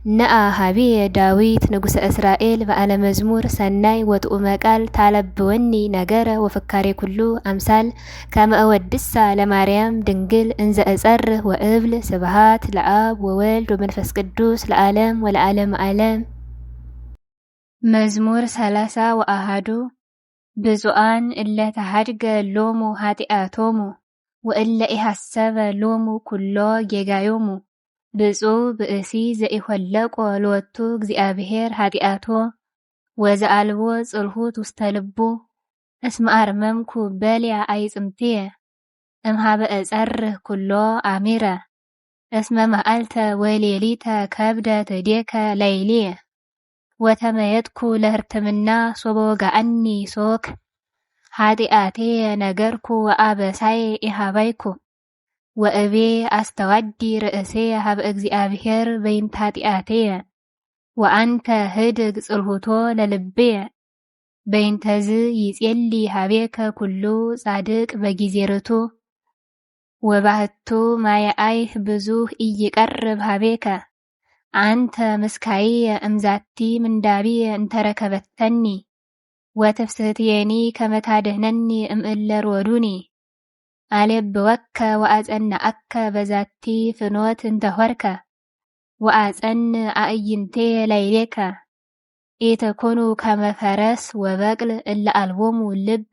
ነአ ሀቢየ ዳዊት ንጉሰ እስራኤል በዓለ መዝሙር ሰናይ ወጥኡመ ቃል ታለብወኒ ነገረ ወፍካሬ ኩሉ አምሳል ከመ እወድሳ ለማርያም ድንግል እንዘ እጸርህ ወእብል ስብሃት ለአብ ወወልድ ወመንፈስ ቅዱስ ለዓለም ወለዓለመ ዓለም። መዝሙር 30 ብፁዓን እለ ተሃድገ ሎሙ ኃጢአቶሙ ወእለ ኢሐሰበ ሎሙ ኩሎ ጌጋዮሙ። ብፁዕ ብእሲ ዘኢኮለቆ ሎቱ እግዚአብሔር ኃጢአቶ ወዘአልቦ ጽልሁት ውስተ ልቡ እስመ አርመምኩ በልያ አይጽምትየ እምሃበ እጸርህ ኩሎ አሚረ እስመ መዓልተ ወሌሊተ ከብደ ትዴከ ላይልየ ወተመየጥኩ ለህርትምና ሶበ ወጋአኒ ሶክ ኃጢአቴየ ነገርኩ ወአበሳየ ኢሃባይኩ ወእቤ አስተዋዲ ርእሴ ሀበ እግዚአብሔር በይንተ ኃጢአቴየ ወአንተ ህድግ ጽልሁቶ ለልብየ በይንተዝ ይጼሊ ሀቤከ ኩሉ ጻድቅ በጊዜ ርቱ ወባህቱ ማየአይህ ብዙህ ኢይቀርብ ሀቤከ አንተ ምስካይየ እምዛቲ ምንዳቢየ እንተረከበተኒ ወትፍስሕትየኒ ከመ ታድኅነኒ እምእለ ሮዱኒ አሌብወከ ወአጸናአከ በዛቲ ፍኖት እንተሆርከ ወአጸን አዕይንቴየ ላዕሌከ ኢትኩኑ ከመ ፈረስ ወበቅል እለ አልቦሙ ልብ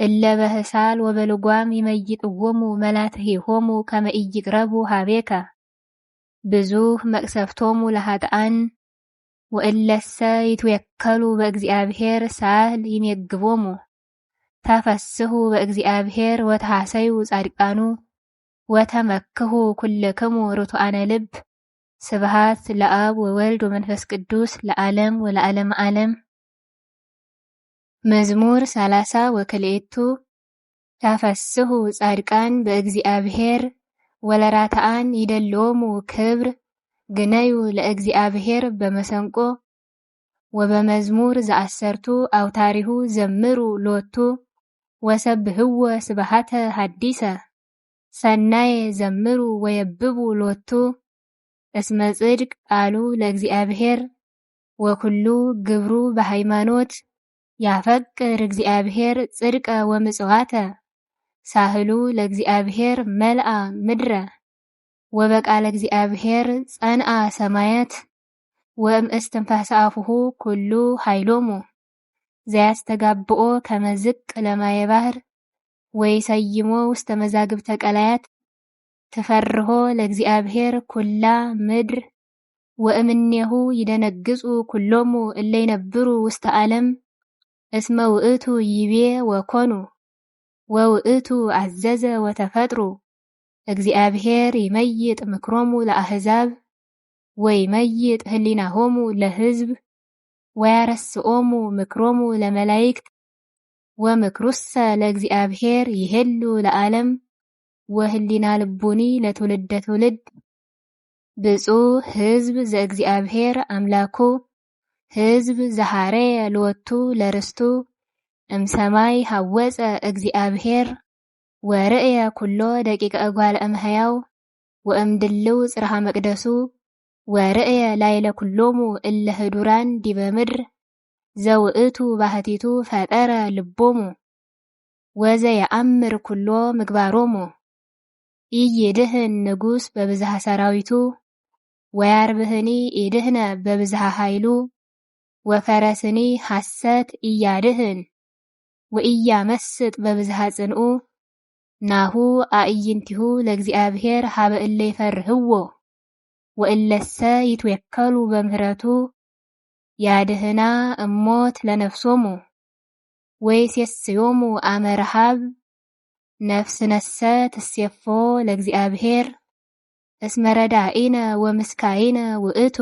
እለ በህሳል ወበልጓም ይመይጥዎሙ መላትሂሆሙ ከመ ኢይቅረቡ ሀቤከ ብዙህ መቅሰፍቶሙ ለኃጥኣን ወእለሰ ይትዌከሉ በእግዚአብሔር ሳህል ይሜግቦሙ። ተፈስሑ በእግዚአብሔር ወተሐሰዩ ጻድቃኑ ወተመክሑ ኩልክሙ ርቱዓነ ልብ። ስብሃት ለአብ ወወልድ ወመንፈስ ቅዱስ ለዓለም ወለዓለመ ዓለም። መዝሙር 32 ተፈስሑ ጻድቃን በእግዚአብሔር ወለራትዓን ይደልዎሙ ክብር ግነዩ ለእግዚአብሔር በመሰንቆ ወበመዝሙር ዘአሰርቱ አውታሪሁ ዘምሩ ሎቱ ወሰብህዎ ስብሃተ ሐዲሰ ሰናየ ዘምሩ ወየብቡ ሎቱ እስመ ጽድቅ ቃሉ ለእግዚአብሔር ወኩሉ ግብሩ በሃይማኖት ያፈቅር እግዚአብሔር ጽድቀ ወምጽዋተ ሳህሉ ለእግዚአብሔር መልአ ምድረ ወበቃለ እግዚአብሔር ጸንአ ሰማያት ወእምእስትንፋሰ አፉሁ ኩሉ ኃይሎሙ ዘያስተጋብኦ ከመ ዝቅ ለማየ ባሕር ወይሰይሞ ውስተ መዛግብተ ቀላያት ትፈርሆ ለእግዚአብሔር ኩላ ምድር ወእምኔሁ ይደነግጹ ኩሎሙ እለ ይነብሩ ውስተ ዓለም እስመ ውእቱ ይቤ ወኮኑ ወውእቱ አዘዘ ወተፈጥሩ እግዚአብሔር ይመይጥ ምክሮሙ ለአሕዛብ ወይመይጥ ህሊናሆሙ ለሕዝብ ወያረስኦሙ ምክሮሙ ለመላእክት ወምክሩሰ ለእግዚአብሔር ይሄሉ ለዓለም ወህሊና ልቡኒ ለትውልደ ትውልድ። ብፁዕ ሕዝብ ዘእግዚአብሔር አምላኩ ሕዝብ ዘሐረየ ሎቱ ለርስቱ እምሰማይ ሐወፀ እግዚአብሔር ወርእየ ኩሎ ደቂቀ እጓለ እምሕያው ወእምድልው ጽርሐ መቅደሱ ወርእየ ላይለ ኩሎሙ እለ ህዱራን ዲበ ምድር ዘውእቱ ባህቲቱ ፈጠረ ልቦሙ ወዘየአምር ኩሎ ምግባሮሙ። ኢይድህን ንጉሥ በብዝሃ ሰራዊቱ ወያርብህኒ ኢድህነ በብዝሃ ኃይሉ ወፈረስኒ ሐሰት ኢያድህን ወኢያመስጥ በብዝሃ ጽንኡ ናሁ አዕይንቲሁ ለእግዚአብሔር ሀበ እለ ይፈርህዎ ወእለሰ ይትዌከሉ በምህረቱ ያድህና እሞት ለነፍሶሙ ወይሴስዮሙ አመ ረሃብ ነፍስነሰ ትሴፎ ለእግዚአብሔር እስመ ረዳኢነ ወምስካይነ ውእቱ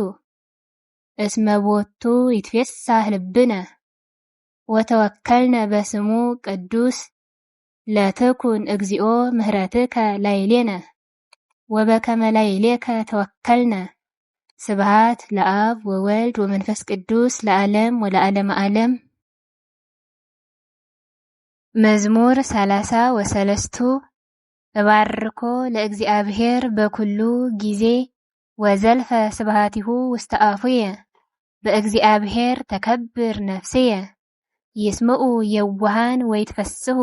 እስመ ቦቱ ይትፌሳህ ልብነ ወተወከልነ በስሙ ቅዱስ ለትኩን እግዚኦ ምህረትከ ላዕሌነ ወበከመ ላዕሌከ ተወከልነ። ስብሃት ለአብ ወወልድ ወመንፈስ ቅዱስ ለዓለም ወለዓለመ ዓለም። መዝሙር 33 እባርኮ ለእግዚአብሔር በኩሉ ጊዜ ወዘልፈ ስብሃቲሁ ውስተ አፉየ በእግዚአብሔር ተከብር ነፍስየ ይስምዑ የዋሃን ወይትፈስሑ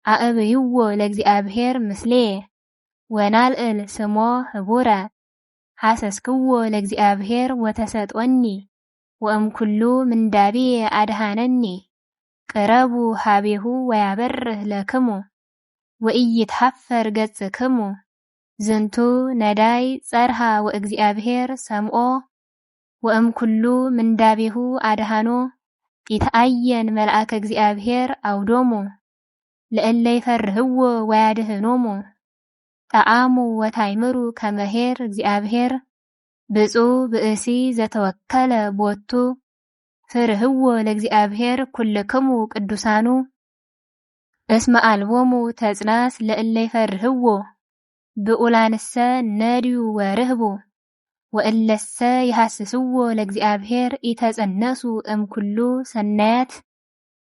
አእብይዎ ለእግዚአብሔር ምስሌየ ወናልዕል ስሞ ህቡረ ሐሰስክዎ ለእግዚአብሔር ወተሰጥወኒ ወእምኩሉ ምንዳቤየ አድሃነኒ ቅረቡ ሀቤሁ ወያበርህ ለክሙ ወኢይትሐፈር ገጽክሙ ዝንቱ ነዳይ ጸርሃ ወእግዚአብሔር ሰምዖ ወእምኩሉ ምንዳቤሁ አድሃኖ ይትአየን መልአከ እግዚአብሔር አውዶሙ ለእለ ይፈርህዎ ወያድህኖሙ ጣዓሙ ወታይምሩ ከመሄር እግዚአብሔር ብፁዕ ብእሲ ዘተወከለ ቦቱ ፍርህዎ ለእግዚአብሔር ኩልክሙ ቅዱሳኑ እስመ አልቦሙ ተጽናስ ለእለ ይፈርህዎ ብኡላንሰ ነድዩ ወርህቡ ወእለሰ ይሐስስዎ ለእግዚአብሔር ኢተጸነሱ እምኩሉ ሰናያት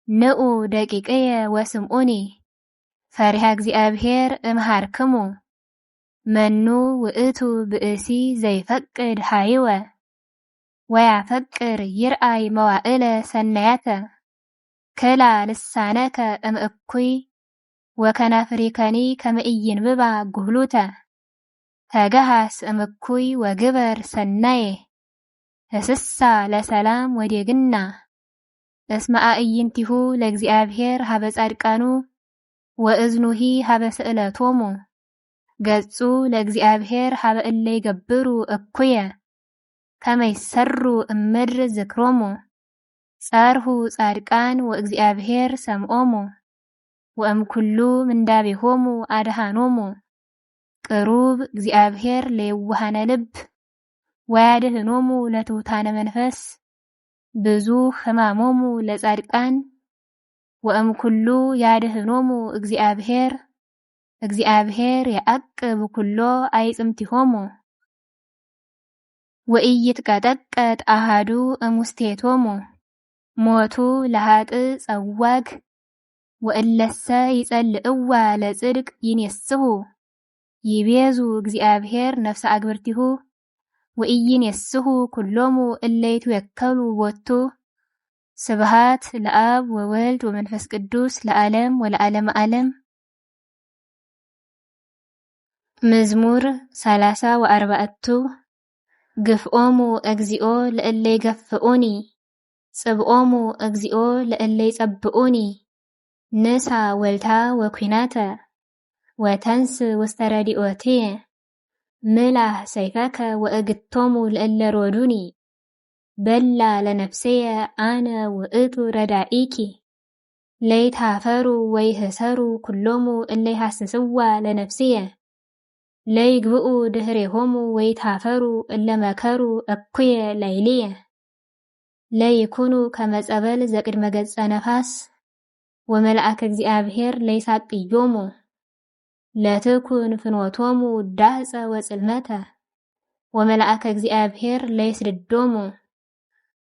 ንዑ ደቂቅየ ወስምዑኒ ፈሪሃ እግዚአብሔር እምሃርክሙ መኑ ውእቱ ብእሲ ዘይፈቅድ ሃይወ ወያፈቅር ይርአይ መዋዕለ ሰናያተ ክላ ልሳነከ እምእኩይ ወከናፍሪከኒ ከመ ኢይንብባ ጉህሉተ ተገሃስ እምእኩይ ወግበር ሰናየ ህስሳ ለሰላም ወዴግና እስመ አዕይንቲሁ ለእግዚአብሔር ሀበ ጻድቃኑ ወእዝኑሂ ሀበ ስእለቶሙ ገጹ ለእግዚአብሔር ሀበ እለ ይገብሩ እኩየ ከመ ይሰሩ እምድር ዝክሮሙ ጸርሁ ጻድቃን ወእግዚአብሔር ሰምዖሙ ወእምኩሉ ምንዳቤሆሙ አድሃኖሙ ቅሩብ እግዚአብሔር ለየዋሃነ ልብ ወያድህኖሙ ለትሑታነ መንፈስ ብዙሕ ሕማሞሙ ለጻድቃን ወእምኩሉ ያድህኖሙ እግዚአብሔር የዐቅብ ኩሎ አይጽምቲሆሙ ወኢይትቀጠቀጥ አሐዱ እሙስቴቶሙ ሞቱ ለኃጥእ ጸዋግ ወእለሰ ይጸልእዋ ለጽድቅ ይኔስሑ ይቤዙ እግዚአብሔር ነፍሰ አግብርቲሁ ወኢይኔስሑ ኩሎሙ እለ ይትወከሉ ቦቱ ስብሃት ለአብ ወወልድ ወመንፈስ ቅዱስ ለዓለም ወለዓለመ ዓለም። መዝሙር 34 ግፍኦሙ እግዚኦ ለእለ ይገፍኡኒ ጽብኦሙ እግዚኦ ለእለ ይጸብኡኒ ንሳ ወልታ ወኩናተ ወተንስ ውስተ ረዲኦትየ ምላህ ሰይፈከ ወእግቶሙ ለእለ ሮዱኒ በላ ለነፍስየ አነ ውእቱ ረዳኢኪ ለይታፈሩ ወይህሰሩ ኩሎሙ እለ ይሐስስዋ ለነፍስየ ለይግብኡ ድህሬሆሙ ወይታፈሩ እለ መከሩ እኩየ ላይልየ ለይኩኑ ከመ ጸበል ዘቅድመ ገጸ ነፋስ ወመልአከ እግዚአብሔር ለይሳቅዮሙ ለትኩን ፍኖቶሙ ዳህፀ ወጽልመተ ወመልአከ እግዚአብሔር ለይስድዶሙ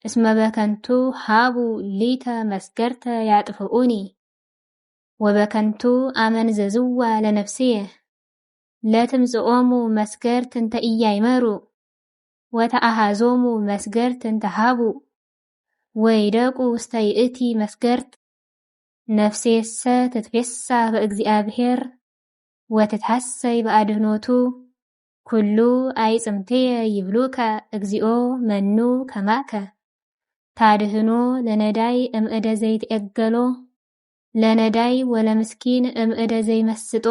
እስመ በከንቱ ሃቡ ሊተ መስገርተ ያጥፍኡኒ ወበከንቱ አመንዘዝዋ ለነፍስየ ለትምጽኦሙ መስገርት እንተ ኢያይመሩ ወተአሃዞሙ መስገርት እንተ ሃቡ ወይደቁ ውስተ ይእቲ መስገርት ነፍሴሰ ትትፌሳ በእግዚአብሔር ወትትሐሰይ በአድህኖቱ ኩሉ አይጽምትየ ይብሉከ እግዚኦ መኑ ከማከ ታድህኖ ለነዳይ እምእደ ዘይትኤገሎ ለነዳይ ወለምስኪን እምእደ ዘይመስጦ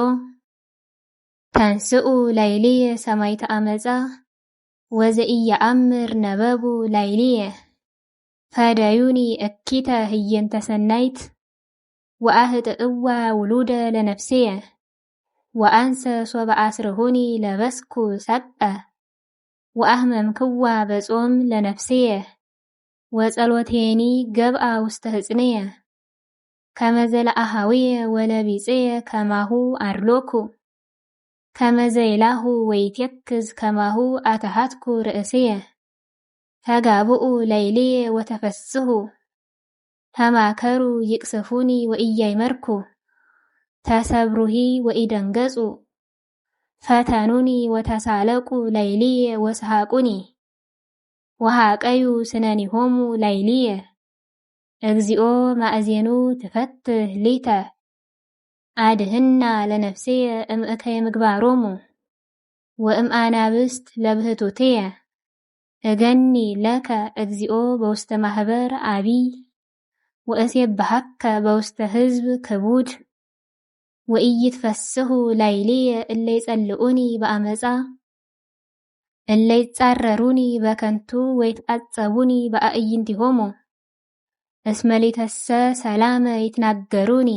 ተንስኡ ላይልየ ሰማይተ አመፃ ወዘኢየአምር ነበቡ ላይልየ ፈዳዩኒ እኪተ ህየንተ ሰናይት ወአህጥእዋ ውሉደ ለነፍስየ ወአንሰ ሶበ አስርሁኒ ለበስኩ ሰቀ ወአህመምክዋ በጾም ለነፍስየ ወጸሎቴኒ ገብአ ውስተ ህጽንየ ከመ ዘለአሃዊየ ወለቢጽየ ከማሁ አርሎኩ ከመ ዘይላሁ ወይትየክዝ ከማሁ አተሃትኩ ርእስየ ተጋብኡ ላይልየ ወተፈስሑ ተማከሩ ይቅስፉኒ ወኢያይመርኩ ተሰብሩሂ ወኢደንገጹ ፈተኑኒ ወተሳለቁ ላይልየ ወሰሃቁኒ ወሃቀዩ ስነኒሆሙ ላይልየ እግዚኦ ማእዜኑ ትፈትህ ሊተ አድህና ለነፍስየ እምእከየ ምግባሮሙ ወእምአናብስት ለብህቱትየ እገኒ ለከ እግዚኦ በውስተ ማህበር አቢይ ወእሴብሐከ በውስተ ህዝብ ክቡድ ወኢይትፈስሑ ላይልየ እለ ይጸልኡኒ በአመፃ እለ ይጻረሩኒ በከንቱ ወይትቃጸቡኒ በአዕይንቲሆሙ እስመ ሊተሰ ሰላመ ይትናገሩኒ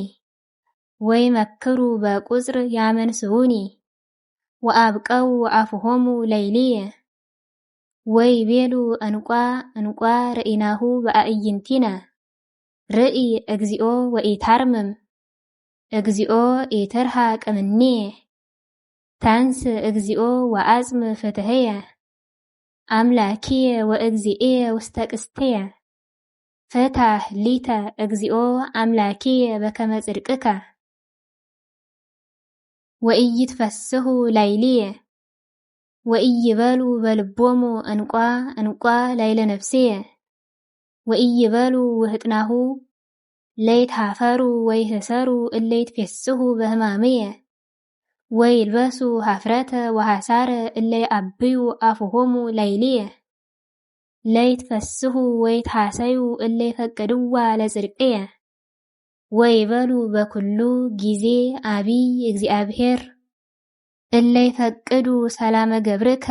ወይመክሩ በቁጽር ያመንስዑኒ ወአብቀው አፍሆሙ ላይልየ ወይቤሉ እንቋ እንቋ ርኢናሁ በአዕይንቲነ ርኢ እግዚኦ ወኢታርምም እግዚኦ ኢትርሐቅ እምኔየ ታንስ እግዚኦ ወአጽም ፍትሕየ አምላኪየ ወእግዚእየ ውስተ ቅስትየ ፍታሕ ሊተ እግዚኦ አምላኪየ በከመ ጽድቅከ ወኢይትፈስሑ ላይልየ ወኢይበሉ በልቦሙ እንቋ እንቋ ላይለ ነፍስየ ወኢይበሉ ውህጥናሁ ለይትሃፈሩ ወይህሰሩ እለ ይትፌስሑ በሕማምየ ወይልበሱ ኀፍረተ ወሐሳረ እለ ይአብዩ አፍሆሙ ላይልየ ለይትፈስሑ ወይትሐሰዩ እለ ይፈቅድዋ ለጽድቅየ ወይበሉ በኩሉ ጊዜ አቢይ እግዚአብሔር እለ ይፈቅዱ ሰላመ ገብርከ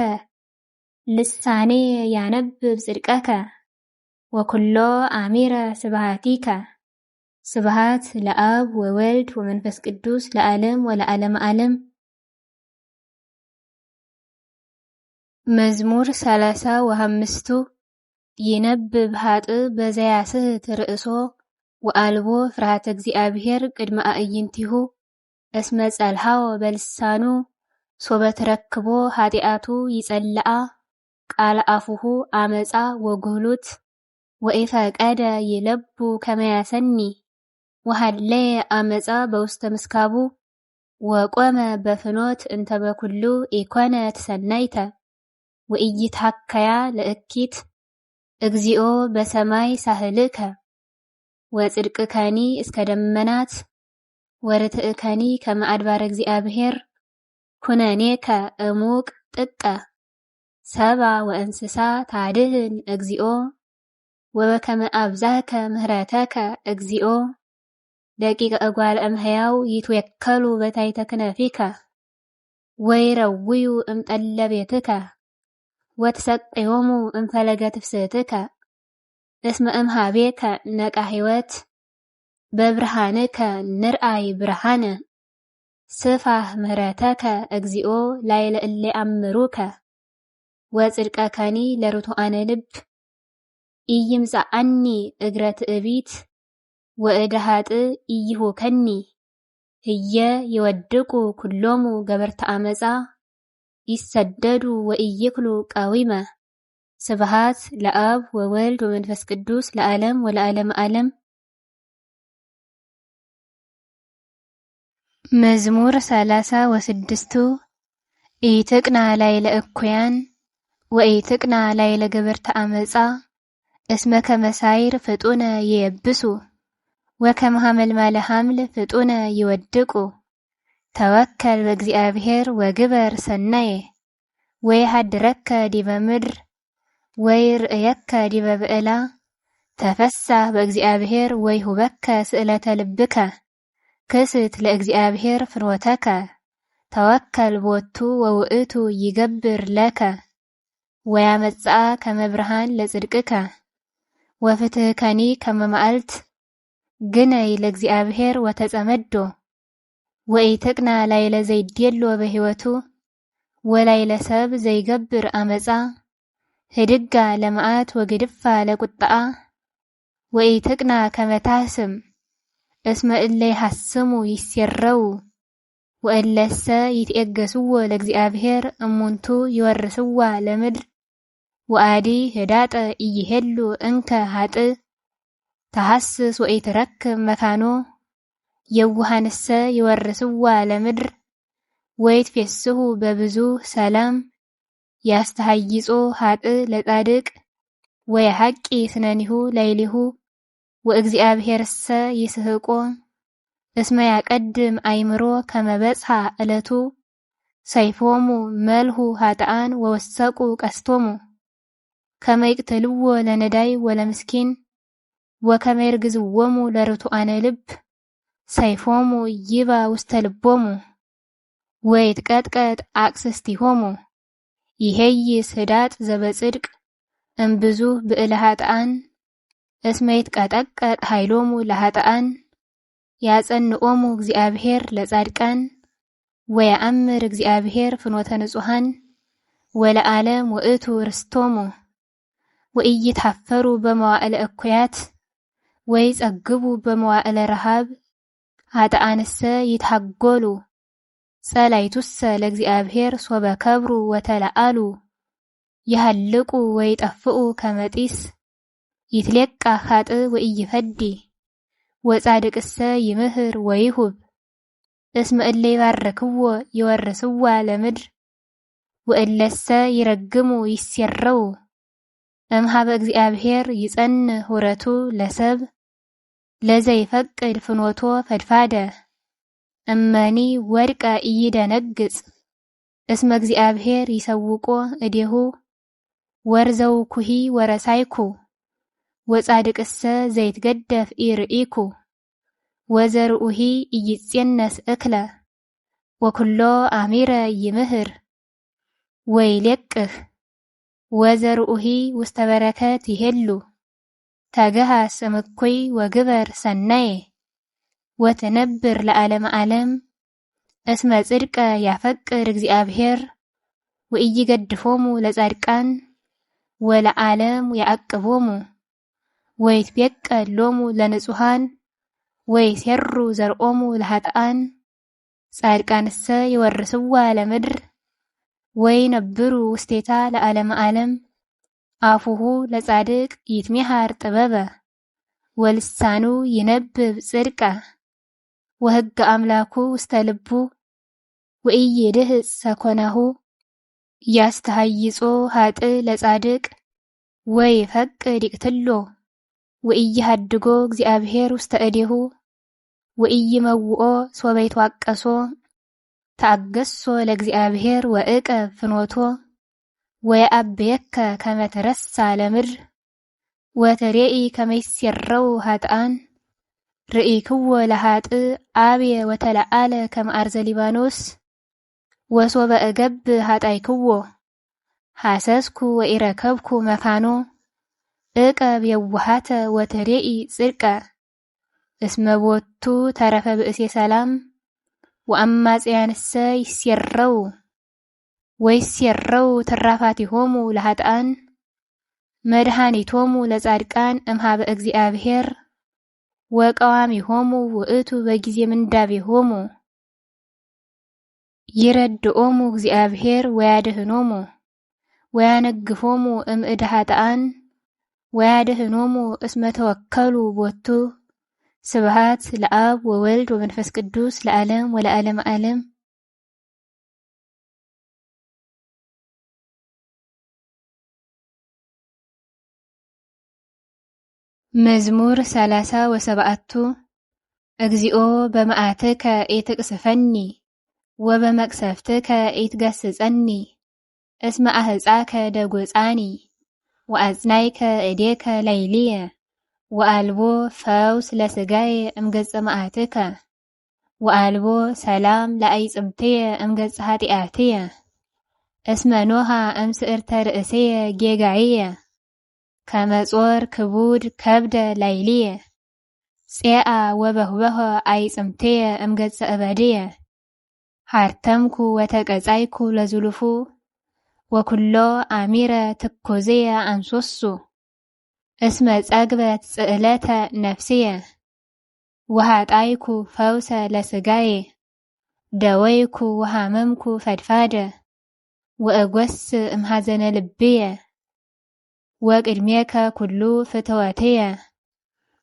ልሳኔየ ያነብብ ጽድቀከ ወኩሎ አሚረ ስብሐቲከ ስብሐት ለአብ ወወልድ ወመንፈስ ቅዱስ ለዓለም ወለዓለመ ዓለም። መዝሙር 35 ይነብብ ኃጥእ በዘያስሕት ርእሶ ወአልቦ ፍርሃተ እግዚአብሔር ቅድመ አዕይንቲሁ እስመ ጸልሐወ በልሳኑ ሶበ ትረክቦ ኃጢአቱ ይጸልአ ቃለ አፉሁ አመፃ ወጉህሉት ወኢፈቀደ ይለቡ ከመ ያሰኒ ወሃለየ አመፃ በውስተ ምስካቡ ወቆመ በፍኖት እንተ በኩሉ ኢኮነት ሰናይተ ወኢይትሐከያ ለእኪት እግዚኦ በሰማይ ሳህልከ ወጽድቅከኒ እስከ ደመናት ወርትዕከኒ ከመ አድባረ እግዚአብሔር ኩነኔከ እሙቅ ጥቀ ሰባ ወእንስሳ ታድህን እግዚኦ ወበከመ አብዛከ ምህረተከ እግዚኦ ደቂቀ እጓለ እምሕያው ይትወከሉ በታሕተ ክነፊከ ወይረውዩ እምጠለ ቤትከ ወትሰቅዮሙ እምፈለገ ትፍስሕትከ እስመ እምኀቤከ ነቃ ሕይወት በብርሃንከ ንርአይ ብርሃነ ስፋሕ ምህረተከ እግዚኦ ላዕለ እለ ይአምሩከ ወጽድቀከኒ ለርቱዓነ ልብ ኢይምጽአኒ እግረ ትዕቢት ወእደ ኃጥእ ኢይሁከኒ ህየ ይወድቁ ኩሎሙ ገበርተ አመፃ ይሰደዱ ወኢይክሉ ቀዊመ ስብሐት ለአብ ወወልድ ወመንፈስ ቅዱስ ለዓለም ወለዓለመ ዓለም። መዝሙር 36 ኢትቅና ላዕለ እኩያን ወኢትቅና ላዕለ ገበርተ አመፃ እስመ ከመ ሳይር ፍጡነ ይየብሱ ወከመ ሐመልማለ ሐምል ፍጡነ ይወድቁ ተወከል በእግዚአብሔር ወግበር ሰናየ ወይሃድረከ ዲበ ምድር ወይርእየከ ዲበ ብዕላ ተፈሳህ በእግዚአብሔር ወይሁበከ ስእለተ ልብከ ክስት ለእግዚአብሔር ፍኖተከ ተወከል ቦቱ ወውእቱ ይገብር ለከ ወያመጽአ ከመ ብርሃን ለጽድቅከ ወፍትሕከኒ ከመ መዓልት ግነይ ለእግዚአብሔር ወተጸመዶ ወኢትቅና ላዕለ ዘይድየሎ በሕይወቱ ወላዕለ ሰብ ዘይገብር አመፃ ህድጋ ለመዓት ወግድፋ ለቁጣአ ወኢትቅና ከመ ታህስም እስመ እለ ይሐስሙ ይሴረው ወእለሰ ይትኤገስዎ ለእግዚአብሔር እሙንቱ ይወርስዋ ለምድር ወአዲ ህዳጠ ኢይሄሉ እንከ ኃጥእ ተሐስስ ወኢትረክብ መካኖ የውሃንሰ ይወርስዋ ለምድር ወይትፌስሑ በብዙ ሰላም ያስተሃይጾ ሀጥ ለጻድቅ ወየሐቂ ስነኒሁ ለይሊሁ ወእግዚአብሔርሰ ይስሕቆ እስመ ያቀድም አይምሮ ከመበጽሐ ዕለቱ ሰይፎሙ መልሁ ሀጥአን ወወሰቁ ቀስቶሙ ከመይቅትልዎ ለነዳይ ወለምስኪን ወከመይርግዝዎሙ ለርቱዓነ ልብ ሰይፎሙ ይባ ውስተ ልቦሙ ወይትቀጥቀጥ አቅስስቲሆሙ ይሄይስ ህዳጥ ዘበጽድቅ እምብዙ ብዕለ ሀጥአን እስመ ይትቀጠቀጥ ኃይሎሙ ለሀጥአን ያጸንኦሙ እግዚአብሔር ለጻድቃን ወየአምር እግዚአብሔር ፍኖተ ንጹሐን ወለዓለም ውእቱ ርስቶሙ ወኢይትሐፈሩ በመዋዕለ እኩያት ወይጸግቡ በመዋዕለ ረሃብ ሀጥአንሰ ይትሐጐሉ ጸላይቱሰ ለእግዚአብሔር ሶበ ከብሩ ወተለአሉ ይሃልቁ ወይጠፍኡ ከመጢስ ይትሌቃ ሀጥ ወኢይፈዲ ወጻድቅሰ ይምህር ወይሁብ እስመ እለ ይባርክዎ ይወርስዋ ለምድር ወእለሰ ይረግሙ ይሴረው እምሃበ እግዚአብሔር ይጸንዕ ሁረቱ ለሰብ ለዘይፈቅድ ፍኖቶ ፈድፋደ እመኒ ወድቀ ኢይደነግጽ እስመ እግዚአብሔር ይሰውቆ እዴሁ ወርዘውኩሂ ወረሳይኩ ወጻድቅሰ ዘይትገደፍ ኢርኢኩ ወዘርኡሂ ኢይጼነስ እክለ ወኩሎ አሚረ ይምህር ወይሌቅህ ወዘርኡሂ ውስተ በረከት ይሄሉ ተገሃስ እምኩይ ወግበር ሰናየ ወትነብር ለዓለመ ዓለም እስመ ጽድቀ ያፈቅር እግዚአብሔር ወኢይገድፎሙ ለጻድቃን ወለዓለም ያዕቅቦሙ ወይትቤቀል ሎሙ ለንጹሐን ወይሴሩ ዘርኦሙ ለሀጥአን ጻድቃንሰ ይወርስዋ ለምድር ወይነብሩ ውስቴታ ለዓለመ ዓለም አፉሁ ለጻድቅ ይትሜሃር ጥበበ ወልሳኑ ይነብብ ጽድቀ ወሕገ አምላኩ ውስተ ልቡ ወኢይድህጽ ሰኮናሁ ያስተሃይጾ ሀጥ ለጻድቅ ወይፈቅድ ይቅትሎ ወኢይሃድጎ እግዚአብሔር ውስተ እዴሁ ወኢይመውኦ ሶበ ይትዋቀሶ ተአገሶ ለእግዚአብሔር ወእቀብ ፍኖቶ ወየአብየከ ከመ ትረሳ ለምድር ወትሬኢ ከመ ይሴረው ሀጥአን ርኢክዎ ለሀጥእ አብየ ወተለአለ ከመ አርዘ ሊባኖስ ወሶበ እገብ ሀጣይክዎ ሐሰስኩ ወኢረከብኩ መካኖ እቀብ የዋሃተ ወትሬኢ ጽድቀ እስመ ቦቱ ተረፈ ብእሴ ሰላም ወአማጽያንሰ ይሴረው ወይሴረው ትራፋቲሆሙ ለሀጥአን መድኃኒቶሙ ለጻድቃን እምሃበ እግዚአብሔር ወቀዋሚሆሙ ውእቱ በጊዜ ምንዳቤሆሙ ይረድኦሙ እግዚአብሔር ወያድህኖሙ ወያነግፎሙ እምእደ ሀጥአን ወያድህኖሙ እስመ ተወከሉ ቦቱ ስብሃት ለአብ ወወልድ ወመንፈስ ቅዱስ ለዓለም ወለዓለመ ዓለም። መዝሙር 37 እግዚኦ በመዓትከ ኢትቅስፈኒ ወበመቅሰፍትከ ኢትገስጸኒ እስመ አህፃከ ደጐፃኒ ወአጽናይከ እዴከ ላይልየ ወአልቦ ፈውስ ለሥጋየ እምገጸ መዓትከ ወአልቦ ሰላም ለአዕጽምትየ እምገጸ ኃጢአትየ እስመ ኖሃ እምስዕርተ ርእስየ ጌጋይየ ከመ ጾር ክቡድ ከብደ ላይልየ ፄአ ወበህበኸ አዕጽምትየ እምገጸ እበድየ ሃርተምኩ ወተቀጻይኩ ለዝሉፉ ወኩሎ አሚረ ትኮዝየ አንሶሱ እስመ ጸግበት ጽዕለተ ነፍስየ ወሃጣይኩ ፈውሰ ለሥጋየ ደወይኩ ወሃመምኩ ፈድፋደ ወእጐስ እምሃዘነ ልብየ ወቅድሜከ ኩሉ ፍትወትየ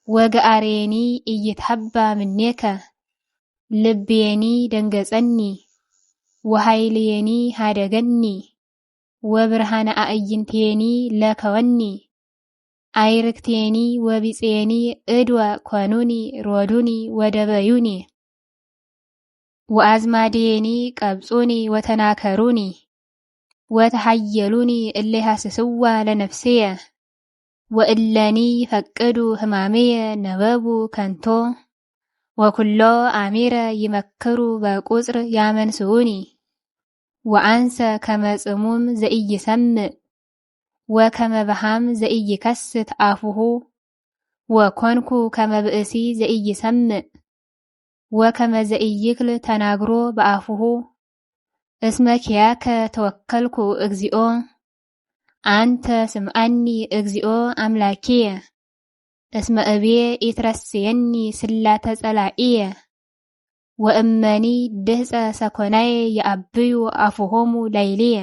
ወገአርየኒ ኢይትሐባ ምኔከ ልብየኒ ደንገጸኒ ወኃይልየኒ ሃደገኒ ወብርሃነ አዕይንቴኒ ለከወኒ አይርክቴኒ ወቢጼኒ እድወ ኮኑኒ ሮዱኒ ወደበዩኒ ወአዝማዴኒ ቀብጹኒ ወተናከሩኒ ወተሐየሉኒ እለ ይሐስስዋ ለነፍስየ ወእለኒ ፈቅዱ ህማሜየ ነበቡ ከንቶ ወኩሎ አሚረ ይመክሩ በቁጽር ያመንስኡኒ ወአንሰ ከመ ጽሙም ዘኢይሰምዕ ወከመ በሃም ዘኢይከስት አፉሁ ወኮንኩ ከመ ብእሲ ዘኢይሰምዕ ወከመ ዘኢይክል ተናግሮ በአፉሁ እስመ ኪያከ ተወከልኩ እግዚኦ አንተ ስምዐኒ እግዚኦ አምላኪየ እስመ እብየ ኢትረስየኒ ስላተ ጸላኢየ ወእመኒ ድህፀ ሰኮናየ ይአብዩ አፉሆሙ ላይልየ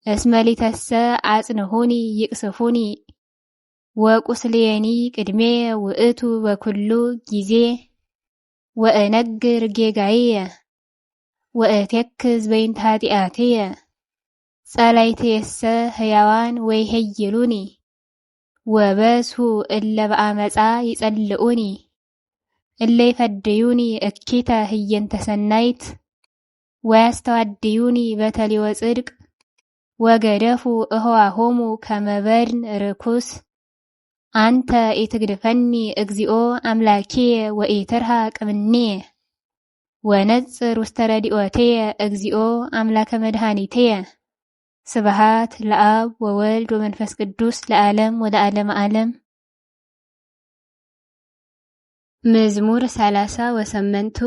እስመ ሊተሰ አጽንሁኒ ይቅስፉኒ ወቁስልየኒ ቅድሜየ ውእቱ በኩሉ ጊዜ ወእነግር ጌጋየ ወእቴክዝ በይንተ ኃጢአትየ ጸላይትየሰ ሕያዋን ወይሄይሉኒ ወበዝሑ እለ በአመፃ ይጸልኡኒ እለ ይፈድዩኒ እኪተ ህየንተ ሰናይት ወያስተዋድዩኒ በተሊወ ጽድቅ ወገደፉ እህዋሆሙ ከመ በድን ርኩስ አንተ ኢትግድፈኒ እግዚኦ አምላኪየ ወኢትርሐቅ እምኔየ ወነጽር ውስተ ረድኤትየ እግዚኦ አምላከ መድኃኒትየ ስብሐት ለአብ ወወልድ ወመንፈስ ቅዱስ ለዓለም ወለዓለመ ዓለም። መዝሙር 38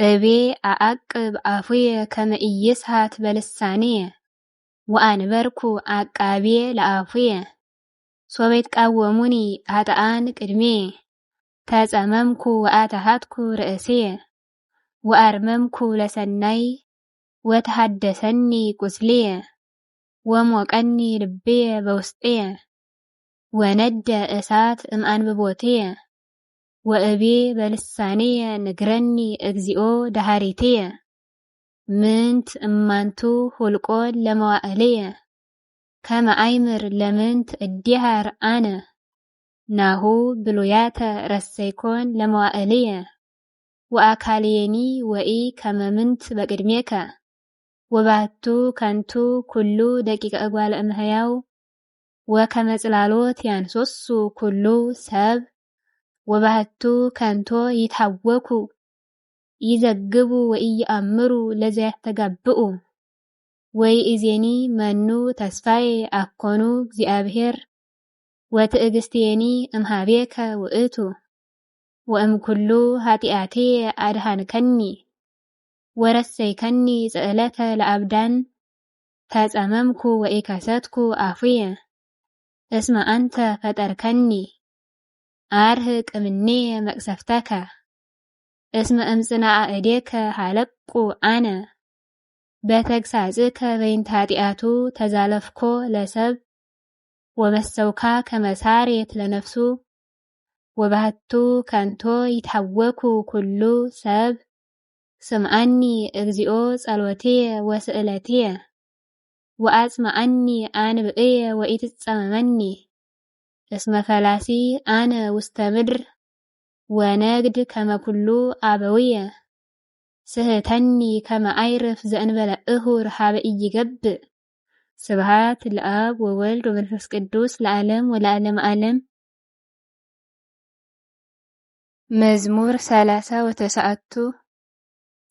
እቤ አዐቅብ አፉየ ከመ ኢይስሐት በልሳንየ ወአንበርኩ አቃቤየ ለአፉየ ሶበ ይትቃወሙኒ ኃጥኣን ቅድሜየ ተጸመምኩ ወአተሃትኩ ርእስየ ወአርመምኩ ለሰናይ ወተሐደሰኒ ቁስልየ ወሞቀኒ ልብየ በውስጥየ ወነደ እሳት እምአንብቦትየ ወእቤ በልሳንየ ንግረኒ እግዚኦ ዳሃሪትየ ምንት እማንቱ ሁልቆን ለመዋዕልየ ከመ አእምር ለምንት እዲሃር አነ ናሁ ብሉያተ ረሰይኮን ለመዋዕልየ ወአካልየኒ ወኢ ከመ ምንት በቅድሜከ ወባቱ ከንቱ ኩሉ ደቂቀ እጓለ እምሕያው ወከመ ጽላሎት ያንሶሱ ኩሉ ሰብ ወባቱ ከንቶ ይታወኩ ይዘግቡ ወኢየአምሩ ለዘያስተጋብኡ ወይእዜኒ መኑ ተስፋዬ አኮኑ እግዚአብሔር ወትዕግሥትየኒ እምኀቤከ ውእቱ ወእምኩሉ ኃጢአትየ አድኃንከኒ ወረሰይከኒ ጽዕለተ ለአብዳን ተጸመምኩ ወኢከሰትኩ አፉየ እስመ አንተ ፈጠርከኒ አርህቅ እምኔየ መቅሰፍተከ እስመ እምጽናዐ እዴከ ሀለቁ አነ በተግሳጽከ በይንተ ኃጢአቱ ተዛለፍኮ ለሰብ ወመሰውካ ከመ ሳሬት ለነፍሱ ወባህቱ ከንቶ ይታወኩ ኩሉ ሰብ ስምዐኒ እግዚኦ ጸሎትየ ወስእለትየ ወአጽምዐኒ አንብዕየ ወኢትጸመመኒ እስመ ፈላሲ አነ ውስተ ምድር ወነግድ ከመ ኩሉ አበውየ ስህተኒ ከመ አይርፍ ዘእንበለ እሁር ሀበ ኢይገብእ ስብሐት ለአብ ወወልድ ወመንፈስ ቅዱስ ለዓለም ወለዓለመ ዓለም። መዝሙር 39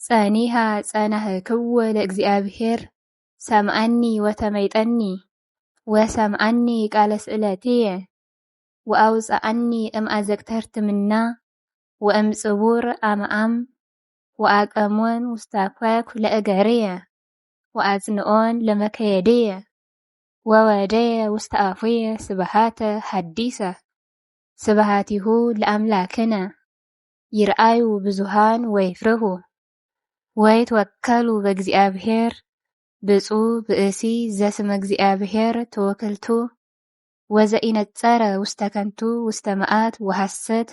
ጸኒሃ ጸናህክዎ ለእግዚአብሔር ሰምዐኒ ወተመይጠኒ ወሰምዐኒ ቃለ ስእለትየ ወአውፅአኒ እምአዘቅተ ሕርትምና ወእምጽቡር አምዓም ወአቀሞን ውስተ አፍዋክ ለእገርየ ወአጽንዖን ለመከየድየ ወወደየ ውስተ አፉየ ስብሐተ ሐዲሰ ስብሐቲሁ ለአምላክነ ይርአዩ ብዙሃን ወይፍርሁ ወይትወከሉ በእግዚአብሔር ብፁዕ ብእሲ ዘስመ እግዚአብሔር ተወክልቱ ወዘኢነጸረ ውስተ ከንቱ ውስተ መዓት ወሐሰት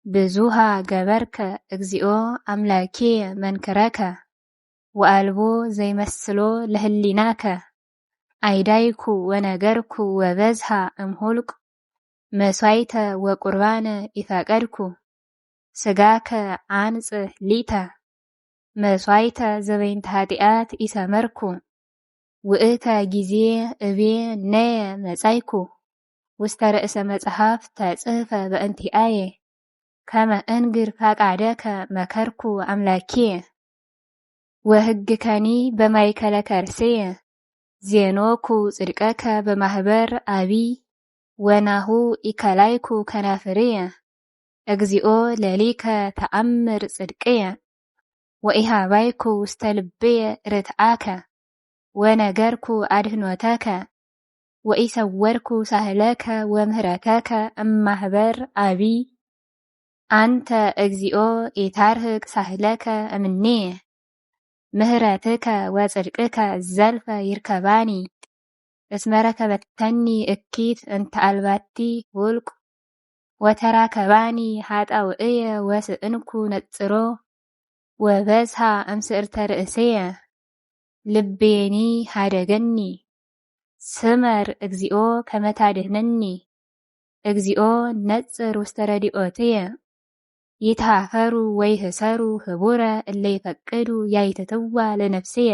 ብዙሃ ገበርከ እግዚኦ አምላኬየ መንክረከ ወአልቦ ዘይመስሎ ለህሊናከ አይዳይኩ ወነገርኩ ወበዝሃ እምሁልቅ መስዋይተ ወቁርባነ ይፈቀድኩ ስጋከ አንጽህ ሊተ መስዋይተ ዘበይንተ ኃጢአት ይሰመርኩ ውእተ ጊዜ እቤ ነየ መጻይኩ ውስተ ርእሰ መጽሐፍ ተጽሕፈ በእንቲአየ ከመ እንግር ፈቃደከ መከርኩ አምላኪየ ወሕግከኒ በማእከለ ከርሥየ ዜኖኩ ጽድቀከ በማኅበር አቢይ ወናሁ ኢከላይኩ ከናፍርየ እግዚኦ ለሊከ ተአምር ጽድቅየ ወኢሃባይኩ ውስተ ልብየ ርትዓከ ወነገርኩ አድኅኖተከ ወኢሰወርኩ ሳህለከ ወምህረተከ እማኅበር አቢይ አንተ እግዚኦ ኢታርህቅ ሳህለከ እምኔየ ምህረትከ ወጽድቅከ ዘልፈ ይርከባኒ እስመ ረከበተኒ እኪት እንተ አልባቲ ውልቅ ወተራከባኒ ኃጣውእየ ወስእንኩ ነጽሮ ወበዝሃ እምስዕርተ ርእስየ ልቤኒ ሃደገኒ ስመር እግዚኦ ከመ ታድኅነኒ እግዚኦ ነጽር ውስተ ረድኤትየ ይትሃፈሩ ወይህሰሩ ህቡረ እለ ይፈቅዱ ያይትትዋ ለነፍስየ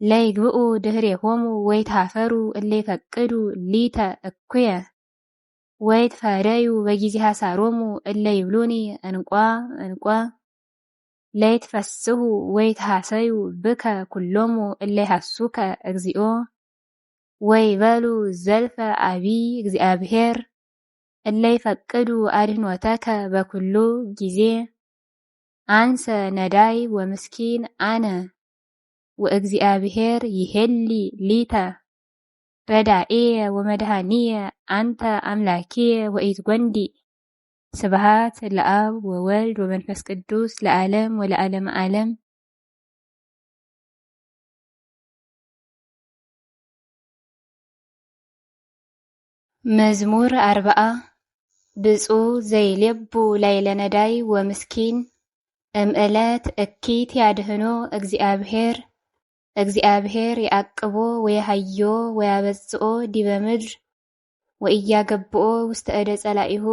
ለይግብኡ ድኅሬሆሙ ወይትሃፈሩ እለ ይፈቅዱ ሊተ እኩየ ወይትፈደዩ በጊዜ ሐሳሮሙ እለ ይብሉኒ እንቋ እንቋ ለይትፈስሑ ወይትሃሰዩ ብከ ኩሎሙ እለ ይሃሱከ እግዚኦ ወይበሉ ዘልፈ አቢይ እግዚአብሔር እለ ይፈቅዱ አድኅኖተከ በኩሉ ጊዜ አንሰ ነዳይ ወምስኪን አነ ወእግዚአብሔር ይሄሊ ሊተ ረዳኤየ ወመድኃኒየ አንተ አምላኪየ ወኢትጐንዲ ስብሐት ለአብ ወወልድ ወመንፈስ ቅዱስ ለዓለም ወለዓለመ ዓለም። መዝሙር 40 ብፁዕ ዘይሌቡ ላዕለ ነዳይ ወምስኪን እምዕለት እኪት ያድኅኖ እግዚአብሔር እግዚአብሔር ይዓቅቦ ወየሃዮ ወያበጽኦ ዲበ ምድር ወኢያገብኦ ውስተ እደ ጸላኢሁ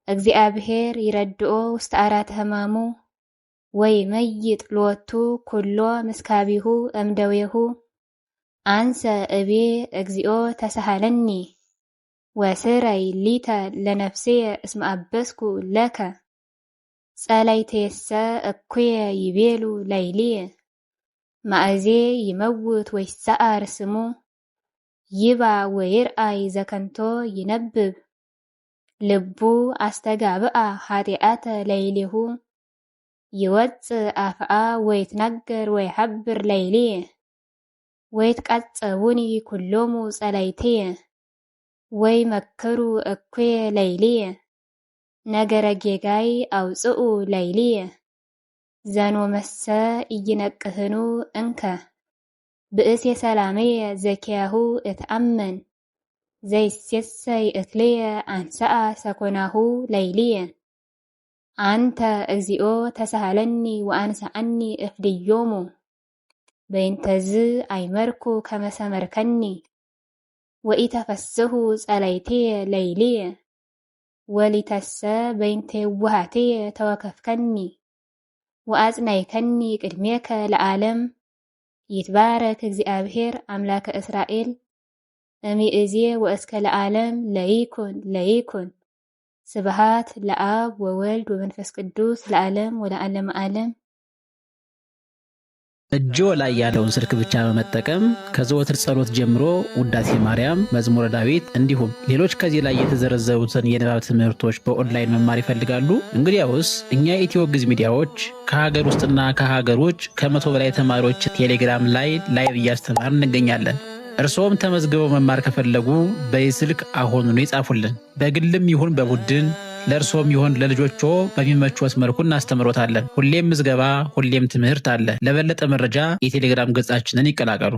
እግዚአብሔር ይረድኦ ውስተ ዓራተ ሕማሙ ወይመይጥ ሎቱ ኩሎ ምስካቢሁ እምደዌሁ አንሰ እቤ እግዚኦ ተሳሃለኒ ወስረይ ሊተ ለነፍስየ እስመ አበስኩ ለከ ጸላይቴሰ እኩየ ይቤሉ ላዕልየ ማእዜ ይመውት ወይሰዓር ስሙ ይባ ወይርአይ ዘከንቶ ይነብብ ልቡ አስተጋብአ ኃጢአተ ላዕሌሁ ይወፅእ አፍአ ወይትናገር ወይሐብር ላዕልየ ወይትቃጸቡኒ ኩሎሙ ጸላይትየ ወይመክሩ እኩየ ላዕልየ ነገረ ጌጋይ አውፅኡ ላዕልየ ዘኖመሰ ኢይነቅህኑ እንከ ብእሴ ሰላምየ ዘኪያሁ እትአመን ዘይሴሰይ እክልየ አንሰአ ሰኮናሁ ላዕልየ አንተ እግዚኦ ተሳሃለኒ ወአንሰአኒ እፍድዮሙ በእንተዝ አይመርኩ ከመ ሰመርከኒ ወኢተፈስሑ ጸላይትየ ላዕልየ ወሊተሰ በእንተ የዋሃትየ ተወከፍከኒ ወአጽናይከኒ ቅድሜከ ለዓለም ይትባረክ እግዚአብሔር አምላከ እስራኤል እምይእዜ ወእስከ ለዓለም ለይኩን ለይኩን ስብሐት ለአብ ወወልድ ወመንፈስ ቅዱስ ለዓለም ወለዓለመ ዓለም። እጅዎ ላይ ያለውን ስልክ ብቻ በመጠቀም ከዘወትር ጸሎት ጀምሮ ውዳሴ ማርያም፣ መዝሙረ ዳዊት እንዲሁም ሌሎች ከዚህ ላይ የተዘረዘሩትን የንባብ ትምህርቶች በኦንላይን መማር ይፈልጋሉ? እንግዲያውስ እኛ ኢትዮ ግዕዝ ሚዲያዎች ከሀገር ውስጥና ከሀገር ውጭ ከ100 በላይ ተማሪዎች ቴሌግራም ላይ ላይቭ እያስተማር እንገኛለን። እርስዎም ተመዝግበው መማር ከፈለጉ በስልክ አሁኑኑ ይጻፉልን። በግልም ይሁን በቡድን ለእርስዎም ይሁን ለልጆቹ በሚመቹት መልኩ እናስተምሮታለን። ሁሌም ምዝገባ፣ ሁሌም ትምህርት አለ። ለበለጠ መረጃ የቴሌግራም ገጻችንን ይቀላቀሉ።